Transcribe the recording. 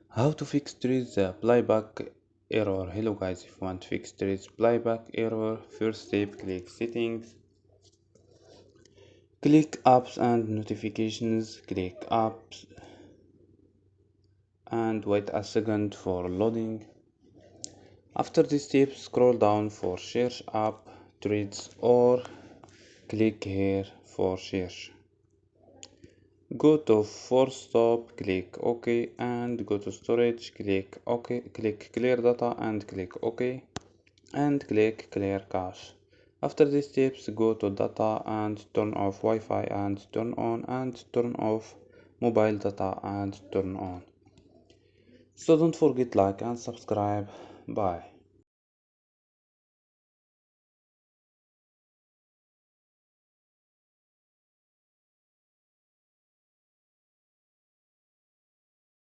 How to fix the playback error. Hello guys, if you want to fix the playback error, first step, click settings, click apps and notifications, click apps and wait a second for loading. After this step, scroll down for search app threads or click here for search. Go to force stop, click OK, and go to storage, click OK, click clear data and click OK, and click clear cache. After these steps, go to data and turn off Wi-Fi and turn off mobile data and turn on. So don't forget like and subscribe. Bye.